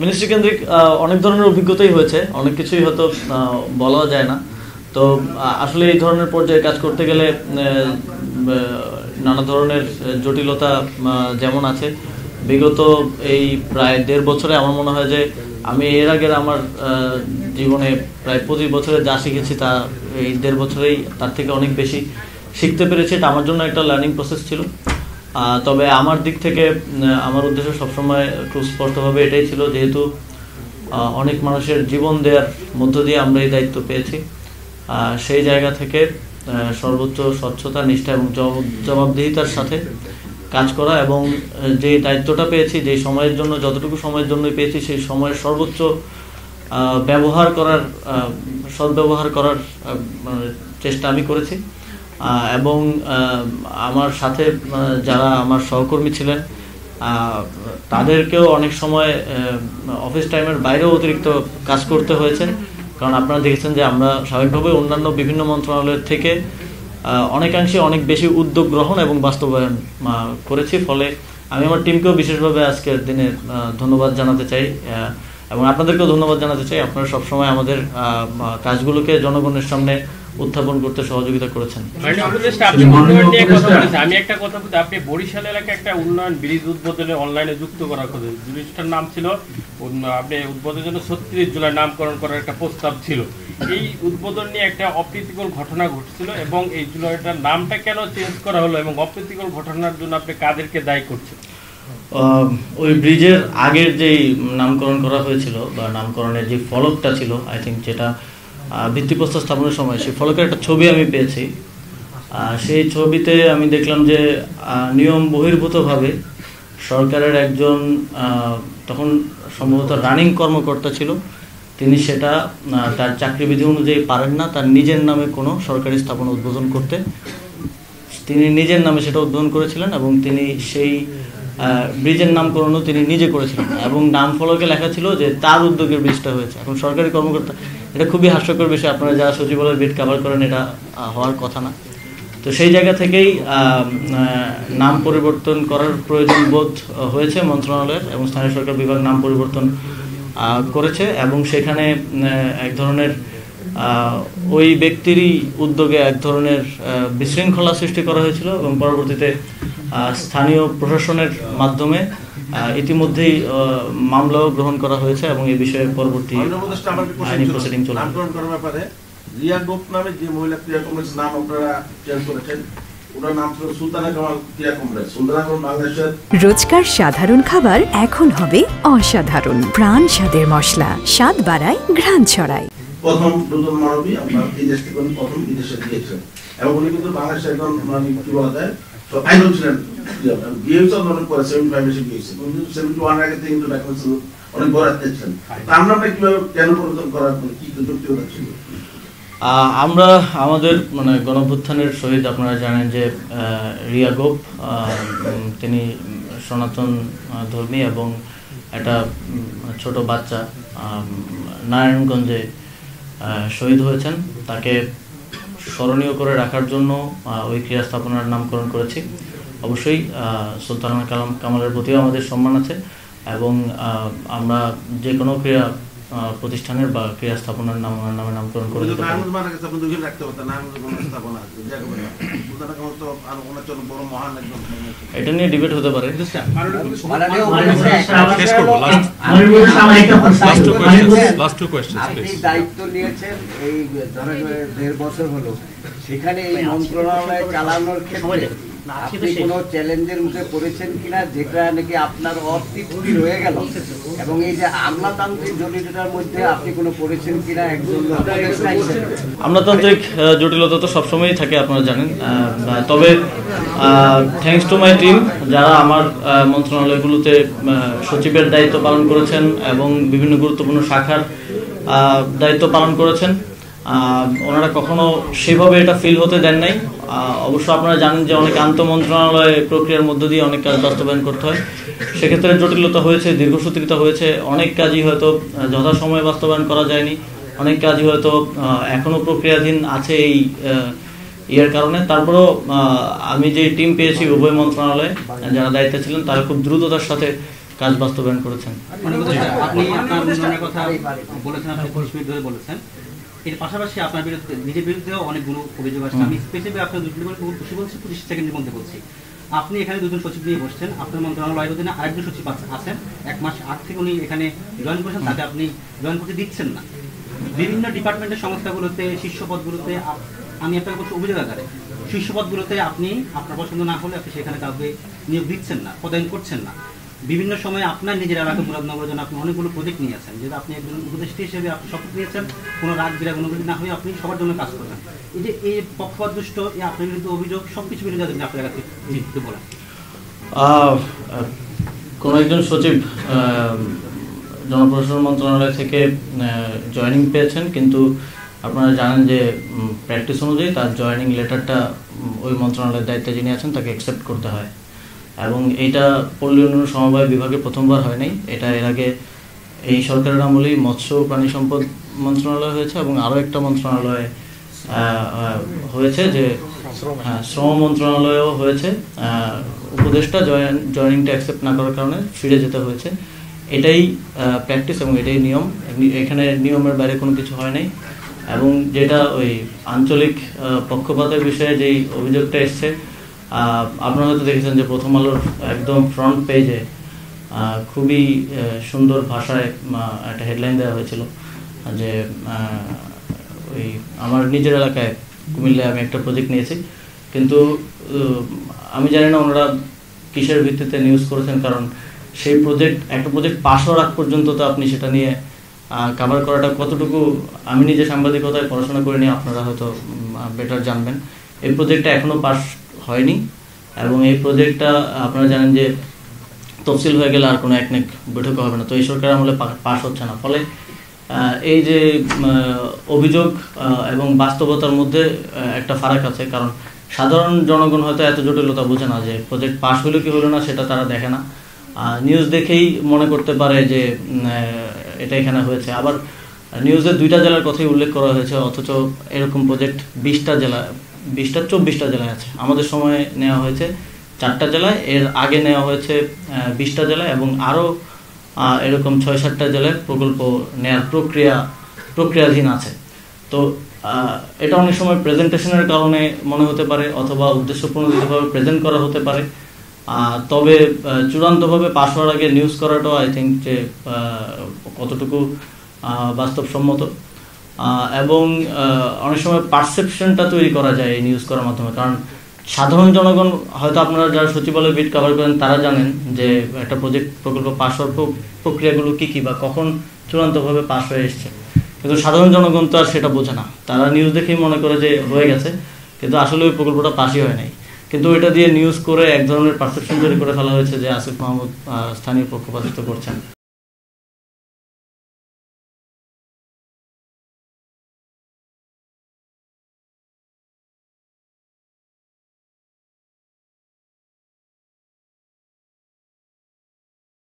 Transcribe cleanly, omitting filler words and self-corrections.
Ministry কেন্দ্রিক অনেক ধরনের অভিজ্ঞতাই হয়েছে, অনেক কিছুই হয়তো বলা যায় না। তো আসলে এই ধরনের পর্যায়ে কাজ করতে গেলে নানা ধরনের জটিলতা যেমন আছে, বিগত এই প্রায় 1.5 বছরে আমার মনে হয় যে আমি এর আগের আমার জীবনে প্রায় 25 বছরে যা শিখেছি তা এই 1.5 বছরেই তার থেকে অনেক বেশি শিখতে পেরেছি। এটা আমার জন্য একটা লার্নিং প্রসেস ছিল। তবে আমার দিক থেকে আমার উদ্দেশ্য সবসময় খুব স্পষ্টভাবে এটাই ছিল, যেহেতু অনেক মানুষের জীবন দেওয়ার মধ্য দিয়ে আমরা এই দায়িত্ব পেয়েছি, সেই জায়গা থেকে সর্বোচ্চ স্বচ্ছতা, নিষ্ঠা এবং জবাবদিহিতার সাথে কাজ করা এবং যে দায়িত্বটা পেয়েছি, যে সময়ের জন্য যতটুকু সময়ের জন্যই পেয়েছি সেই সময়ের সর্বোচ্চ সদ্ব্যবহার করার চেষ্টা আমি করেছি। এবং আমার সাথে যারা আমার সহকর্মী ছিলেন তাদেরকেও অনেক সময় অফিস টাইমের বাইরেও অতিরিক্ত কাজ করতে হয়েছে, কারণ আপনারা দেখেছেন যে আমরা স্বাভাবিকভাবে অন্যান্য বিভিন্ন মন্ত্রণালয়ের থেকে অনেকাংশে অনেক বেশি উদ্যোগ গ্রহণ এবং বাস্তবায়ন করেছি। ফলে আমি আমার টিমকেও বিশেষভাবে আজকের দিনে ধন্যবাদ জানাতে চাই এবং আপনাদেরকেও ধন্যবাদ জানাতে চাই। আপনারা সবসময় আমাদের কাজগুলোকে জনগণের সামনে উত্থাপন করতে সহযোগিতা করেছেন। আমি একটা কথা বলতে, আপনি বরিশাল এলাকায় একটা উন্নয়ন ব্রিজ উদ্বোধনে অনলাইনে যুক্ত করার কথা, ব্রিজটার নাম ছিল আপনি উদ্বোধনের জন্য 36 জুলাই নামকরণ করার একটা প্রস্তাব ছিল। এই উদ্বোধন নিয়ে একটা অপ্রীতিকর ঘটনা ঘটছিল এবং এই জুলাইটার নামটা কেন চেঞ্জ করা হলো এবং অপ্রীতিকর ঘটনার জন্য আপনি কাদেরকে দায়ী করছেন? ওই ব্রিজের আগের যেই নামকরণ করা হয়েছিল বা নামকরণের যে ফলকটা ছিল, আই থিঙ্ক যেটা ভিত্তিপ্রস্তর স্থাপনের সময়, সেই ফলকের একটা ছবি আমি পেয়েছি। সেই ছবিতে আমি দেখলাম যে নিয়ম বহির্ভূতভাবে সরকারের একজন তখন সম্ভবত রানিং কর্মকর্তা ছিল, তিনি সেটা তার চাকরিবিধি অনুযায়ী পারেন না তার নিজের নামে কোনো সরকারি স্থাপনা উদ্বোধন করতে। তিনি নিজের নামে সেটা উদ্বোধন করেছিলেন এবং তিনি সেই ব্রিজের নামকরণও তিনি নিজে করেছিলেন এবং নাম ফলকে লেখা ছিল যে তার উদ্যোগের ব্রিজটা হয়েছে। এখন সরকারি কর্মকর্তা, এটা খুবই হাস্যকর বিষয়, আপনারা যারা সচিবালয়ের বিট কভার করেন এটা হওয়ার কথা না। তো সেই জায়গা থেকেই নাম পরিবর্তন করার প্রয়োজন বোধ হয়েছে মন্ত্রণালয়ের এবং স্থানীয় সরকার বিভাগ নাম পরিবর্তন করেছে এবং সেখানে এক ধরনের ওই ব্যক্তিরই উদ্যোগে এক ধরনের বিশৃঙ্খলা সৃষ্টি করা হয়েছিল এবং পরবর্তীতে স্থানীয় প্রশাসনের মাধ্যমে ইতিমধ্যেই মামলাও গ্রহণ করা হয়েছে এবং এই বিষয়ে পরবর্তী আইনি প্রসিডিং চলছে। রিয়া গোপ নামে যে মহিলা ক্রীড়া কমপ্লেক্স নাম আপনারা চেঞ্জ করেছেন, ওনার নাম ছিল সুলতানা কামাল ক্রীড়া কমপ্লেক্স। সুলতানা কামাল বাংলাদেশের রোজকার সাধারণ খাবার এখন হবে অসাধারণ। প্রাণ স্বাদের মশলা, স্বাদ বাড়ায়, ঘ্রাণ ছড়ায়। প্রথম নতুন মানবী আপনার এই দেশ থেকে প্রথম বিদেশে গিয়েছেন এবং উনি কিন্তু বাংলাদেশের একজন কি বলা যায় আইডল ছিলেন। গিয়েছে অনেক পরে 75 এসে গিয়েছে, কিন্তু 71 আগে থেকে কিন্তু ভ্যাকেন্সি অনেক বড় ছিলেন। তা আমরা কিভাবে কেন পরিবর্তন করার কি যুক্তিকতা ছিল? আমরা আমাদের গণঅভ্যুত্থানের শহীদ, আপনারা জানেন যে রিয়া গোপ, তিনি সনাতন ধর্মী এবং একটা ছোট বাচ্চা নারায়ণগঞ্জে শহীদ হয়েছেন। তাকে স্মরণীয় করে রাখার জন্য ওই ক্রীড়া স্থাপনার নামকরণ করেছি। অবশ্যই সুলতানা কামালের প্রতিও আমাদের সম্মান আছে এবং আমরা যে কোনো ক্রীড়া প্রতিষ্ঠানের বা ক্রীড়া স্থাপনার নামে নামকরণ করে দিতে পারি। এটা নিয়ে ডিবেট হতে পারে। দায়িত্ব নিয়েছেন এই 1.5 বছর হলো, সেখানে এই মন্ত্রণালয় চালানোর ক্ষেত্রে আপনি কোনো চ্যালেঞ্জের মুখে পড়েছেন কিনা, যেটা নাকি আপনার অতৃপ্তি রয়ে গেল, এবং এই যে আমলাতান্ত্রিক জটিলতার মধ্যে আপনি কোনো পড়েছেন কিনা একজন উপদেষ্টা হিসেবে? আমলাতান্ত্রিক জটিলতা তো সবসময়ই থাকে, আপনারা জানেন। তবে থ্যাঙ্কস টু মাই টিম, যারা আমার মন্ত্রণালয়গুলোতে সচিবের দায়িত্ব পালন করেছেন এবং বিভিন্ন গুরুত্বপূর্ণ শাখার দায়িত্ব পালন করেছেন, ওনারা কখনো সেভাবে এটা ফিল হতে দেন নাই। অবশ্য আপনারা জানেন যে অনেক আন্তঃমন্ত্রণালয় প্রক্রিয়ার মধ্য দিয়ে অনেক কাজ বাস্তবায়ন করতে হয়, সেক্ষেত্রে জটিলতা হয়েছে, দীর্ঘসূত্রিতা হয়েছে, অনেক কাজই হয়তো যথাসময়ে বাস্তবায়ন করা যায়নি, অনেক কাজই হয়তো এখনও প্রক্রিয়াধীন আছে এই ইয়ার কারণে। তারপরেও আমি যে টিম পেয়েছি উভয় মন্ত্রণালয়ে যারা দায়িত্বে ছিলেন, তারা খুব দ্রুততার সাথে কাজ বাস্তবায়ন করেছেন। আপনি আপনার উন্নয়নের কথা বলেছেন, আপনি 20 মিনিট ধরে বলেছেন। এর পাশাপাশি আপনার বিরুদ্ধে নিজের বিরুদ্ধেও অনেকগুলো অভিযোগ আছে। আমি স্পেসিফিক আপনার দুটি খুশি বলছি, 25 সেকেন্ডের মধ্যে বলছি। আপনি এখানে দুজন সচিব নিয়ে বসছেন, আপনার মন্ত্রণালয়ের অধীনে আরেকজন সচিব আছেন, 1 মাস আগে থেকে উনি এখানে জয়েন করেছেন, তাকে আপনি জয়েন করতে দিচ্ছেন না। বিভিন্ন ডিপার্টমেন্টের সংস্থাগুলোতে শীর্ষ পদগুলোতে আমি আপনার কিছু অভিযোগ আকারে শীর্ষ পদগুলোতে আপনি আপনার পছন্দ না হলে আপনি সেখানে কাউকে নিয়োগ দিচ্ছেন না, পদায়ন করছেন না। বিভিন্ন সময় আপনার নিজের এলাকা মুরাদনগরের জন্য আপনি অনেকগুলো প্রজেক্ট নিয়ে আছেন, যেটা আপনি একজন উপদেষ্টা হিসেবে আপনি শপথ নিয়েছেন, কোনো রাগ বিরাগ অনুভূতি না হয়ে আপনি সবার জন্য কাজ করবেন। এই যে এই পক্ষপাতদুষ্ট এই আপনার বিরুদ্ধে অভিযোগ সবকিছু বিরুদ্ধে আপনার কাছে বলেন। কোনো একজন সচিব জনপ্রশাসন মন্ত্রণালয় থেকে জয়েনিং পেয়েছেন, কিন্তু আপনারা জানেন যে প্র্যাকটিস অনুযায়ী তার জয়েনিং লেটারটা ওই মন্ত্রণালয়ের দায়িত্বে যিনি আছেন তাকে অ্যাকসেপ্ট করতে হয়। এবং এইটা পল্লী উন্নয়ন সমবায় বিভাগে প্রথমবার হয় নাই, এটা এর আগে এই সরকারের আমলেই মৎস্য প্রাণী সম্পদ মন্ত্রণালয় হয়েছে এবং আরও একটা মন্ত্রণালয় হয়েছে যে শ্রম মন্ত্রণালয়ও হয়েছে। উপদেষ্টা জয়েনিংটা অ্যাকসেপ্ট না করার কারণে ফিরে যেতে হয়েছে। এটাই প্র্যাকটিস এবং এটাই নিয়ম, এখানে নিয়মের বাইরে কোনো কিছু হয় নাই। এবং যেটা ওই আঞ্চলিক পক্ষপাতের বিষয়ে যেই অভিযোগটা এসছে, আপনারা হয়তো দেখেছেন যে প্রথম আলোর একদম ফ্রন্ট পেজে খুবই সুন্দর ভাষায় একটা হেডলাইন দেওয়া হয়েছিল যে ওই আমার নিজের এলাকায় কুমিল্লায় আমি একটা প্রজেক্ট নিয়েছি, কিন্তু আমি জানি না ওনারা কিসের ভিত্তিতে নিউজ করেছেন, কারণ সেই একটা প্রজেক্ট পাস হওয়ার আগ পর্যন্ত তো আপনি সেটা নিয়ে কাভার করাটা কতটুকু, আমি নিজে সাংবাদিকতায় পড়াশোনা করে নিয়ে আপনারা হয়তো বেটার জানবেন। এই প্রজেক্টটা এখনও পাস হয়নি এবং এই প্রজেক্টটা আপনারা জানেন যে তফসিল হয়ে গেলে আর কোনো একনেক বৈঠক হবে না, তো এই সরকার আমলে পাস হচ্ছে না। ফলে এই যে অভিযোগ এবং বাস্তবতার মধ্যে একটা ফারাক আছে, কারণ সাধারণ জনগণ হয়তো এত জটিলতা বোঝে না যে প্রজেক্ট পাস হলো কি হলো না সেটা তারা দেখে না, নিউজ দেখেই মনে করতে পারে যে এটা এখানে হয়েছে। আবার নিউজে 2টা জেলার কথাই উল্লেখ করা হয়েছে, অথচ এরকম প্রজেক্ট 20টা 24টা জেলায় আছে। আমাদের সময় নেওয়া হয়েছে 4টা জেলায়, এর আগে নেওয়া হয়েছে 20টা জেলায় এবং আরও এরকম 6-7টা জেলায় প্রকল্প নেওয়ার প্রক্রিয়াধীন আছে। তো এটা অনেক সময় প্রেজেন্টেশনের কারণে মনে হতে পারে অথবা উদ্দেশ্যপ্রণোদিতভাবে প্রেজেন্ট করা হতে পারে, তবে চূড়ান্তভাবে পাস হওয়ার আগে নিউজ করাটাও আই থিঙ্ক যে কতটুকু বাস্তবসম্মত এবং অনেক সময় পারসেপশনটা তৈরি করা যায় এই নিউজ করার মাধ্যমে। কারণ সাধারণ জনগণ হয়তো আপনারা যারা সচিবালয় বিট কভার করেন তারা জানেন যে একটা প্রকল্প পাস হওয়ার প্রক্রিয়াগুলো কী কী বা কখন চূড়ান্তভাবে পাস হয়ে এসছে, কিন্তু সাধারণ জনগণ তো আর সেটা বোঝে না, তারা নিউজ দেখেই মনে করে যে হয়ে গেছে, কিন্তু আসলে ওই প্রকল্পটা পাসই হয় নাই। কিন্তু এটা দিয়ে নিউজ করে এক ধরনের পারসেপশন তৈরি করে ফেলা হয়েছে যে আসিফ মাহমুদ স্থানীয় পক্ষপাতিত্ব করছেন।